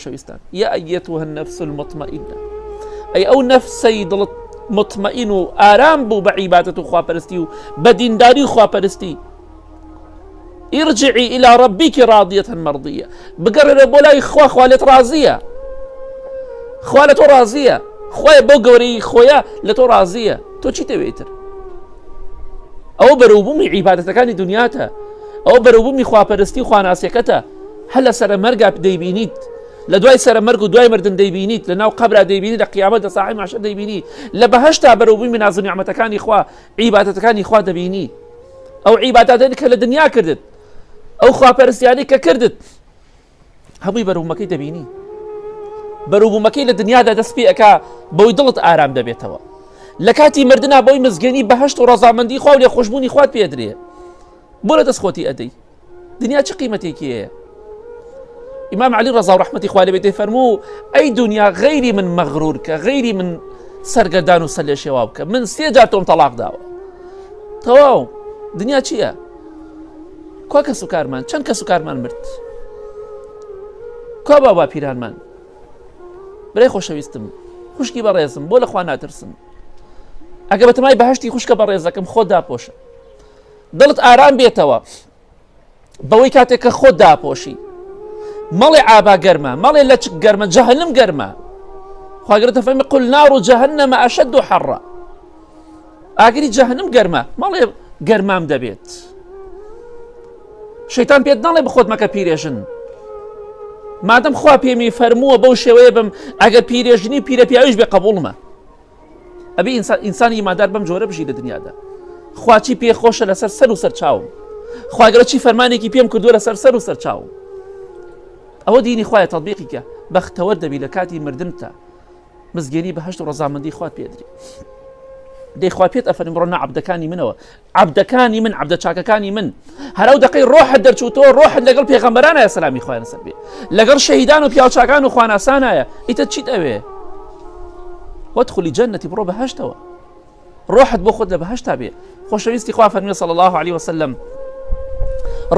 شويستان يا أيتها النفس المطمئنة أي أو نفسي ضلت مطمئن آرام بو بعبادة خوا برستي بدين داري خوا برستي ارجعي إلى ربك راضية مرضية بقرر بولاي خوالت راضية خوالت راضية خويا بوغوري خويا لتو راضية تو چی تبيتر أو بروبومي عبادة كان دنياتها أو بروبومي خوا برستي خوا ناسيكتا هل سر مرقا ديبينيت لدواي سر مرق ودواي مردن ديبينيت لناو قبر ديبينيت لقيامة صاحي معشر ديبيني لبهشتا بروبومي من ناز نعمة كان إخوا عبادة كان إخوا دبيني أو عباداتك لدنيا كردت أو خوا برستياني كردت هبوي بروبومكي دبيني بروبومكي لدنيا دا دس بيئكا بوي دلت آرام دبيتوا لكاتي مردنا بوي مزگني بهشت ورزامندي خوا ولي خوشبوني خوات بيدري بولا دس خوتي أدي دنيا چه قيمتي كيه إمام علي رضا ورحمة إخواني بيته فرمو أي دنيا غيري من مغرورك غيري من سرقدان وسلي شوابك من سيجاتهم طلاق داوة تواو دنيا چيا كوا كسو كارمان چند كسو كارمان مرد كوا بابا پیران من برای خوشویستم خوشکی بەڕێزم بۆ لە خوا ناترسم ئەگە بەتەمای بەهەشتی خوشکە بەڕێزەکەم خۆت داپۆشە دڵت ئارام بێتەوە بەوەی کاتێک کە خۆت داپۆشی مەڵێ ئابا گەرمە مەڵێ لە چ گەرمە جەهەنم گەرمە خوا گەورە دەفەرمێ قل نار جەهەنەم ئەشەد حەڕە ئاگری جەهەنم گەرمە مەڵێ گەرمام دەبێت شەیتان پێت ناڵێ بخۆت مەکە پیرێژن مادەم خوا پێمی فەرمووە بەو شێوەیە بم ئەگەر پیرێژنی پیرە پیاویش بێ قبوڵمە ئەبێ ئینسانی ئیماندار بەم جۆرە بژی لە دنیادا خواچی پێ خۆشە لەسەر سەر و سەر چاوم خوا گەورە چی فەرمانێکی پێم کردووە لەسەر سەر و سەر چاوم ئەوە دینی خوایە تەطبیقی کە بەختەوەر دەبی لە کاتی مردنتە مزگەنی بەهەشت و ڕەزامەندی خوات پێدرێ دەی خوا پێت ئەفەرمێ بڕۆنە عەبدەکانی منەوە عەبدەکانی من عەبدە چاکەکانی من هەرەو دەقەی ڕۆحت دەرچووتەوە ڕۆحت لەگەڵ پێغەمبەرانایە سەلامی خوای لەسەر بێ لەگەڵ شەهیدان و پیاوچاکان و خواناسانایە ئیتر چیت ئەوێ وەدخولی جەنەتی بڕۆ بەهەشتەوە ڕۆحت بۆ خۆت لە بەهەشتا بێ خۆشەویستی خوا فەرمێ صلی الله عليه وسلم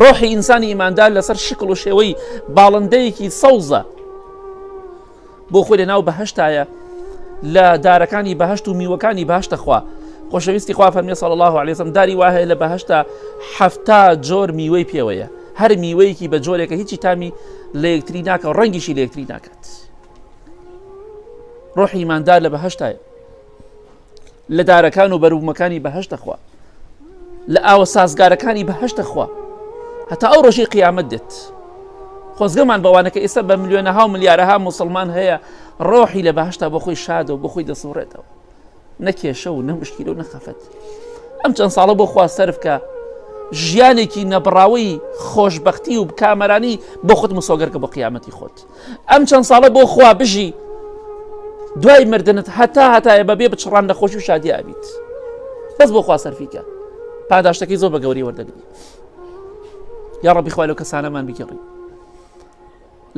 ڕۆحی ئینسانی ئیماندار لەسەر شکل و شێوەی باڵندەیەکی سەوزە بۆ خۆی لە ناو بەهەشتایە لە دارەکانی بەهەشت و میوەکانی بەهەشتە خوا خۆشەویستی خوا فەرمێ صلی الله عليه وسلم داری وا هەیە لە بەهەشتا 70 جۆر میوەی پێوەیە هەر میوەیەکی بە جۆرێکە هیچی تامی لە یەکتری ناکە و ڕەنگیشی لە یەکتری ناکات ڕۆحی ئیماندار لە بەهەشتایە لە دارەکان و بەروبوومەکانی بەهەشتە خوا لە ئاوە سازگارەکانی بەهەشتە خوا هەتا ئەو ڕۆژی قیامەت دێت خۆزگەمان بەوانە کە ئێستا بە ملیۆنەها و ملیارەها موسڵمان هەیە ڕۆحی لە بەهەشتا بۆ خۆی شادە و بۆ خۆی دەسوڕێتەوە نەکێشە و نەمشکیلە و نەخەفەت ئەم چەند ساڵە بۆ خوا سەرف کە ژیانێکی نەبڕاوی خۆشبەختی و کامەرانی بۆ خۆت مسۆگەرکە بۆ قیامەتی خۆت ئەم چەند ساڵە بۆ خوا بژی دوای مردنت هەتایە بەبێ بچڕان لە خۆشی و شادی ئابیت بەس بۆ خوا سەرفیکە پاداشتەکەی زۆر بە گەوری وەردەگری یا ڕەبی خوای لەو کەسانەمان بگەڕی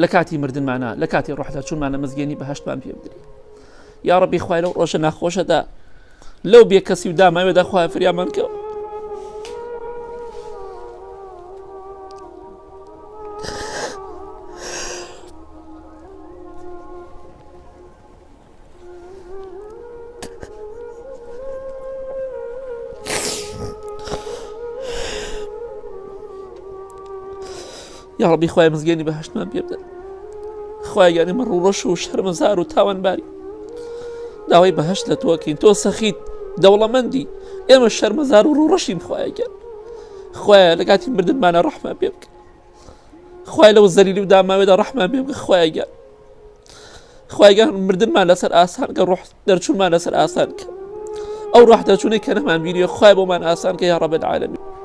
لە کاتی مردنمانە لە کاتی ڕۆحدا چوونمانە مزگەنی بەهەشتمان پێ بدرێ یا ڕەبی خوای لەو ڕۆژە ناخۆشەدا لەو بێ کەسی و داماوێدا خوای فریامان کەوە یا ڕەبی خوای مزگەنی بەهەشتمان پێ بدە خوای گیانی من ڕوڕەش و شەرمەزار و تاوانباری داوای بەهەشت لە تۆکەین تۆ سەخیت دەوڵەمەندی ئێمە شەرمەزار و ڕوڕەشین خوای گیان خوایە لە کاتی مردنمانە ڕەحمان پێ بکە خوای لەو زەلیلی و داماوێدا ڕەحمان پێ بکە خوای گیان خوای گیان مردنمان لەسەر ئاسان کە ڕۆح دەرچوونمان لەسەر ئاسان کە ئەو ڕۆح دەرچوونەی کە نەمان بینیوە خوای بۆمان ئاسان کە یا ڕەب العالەمین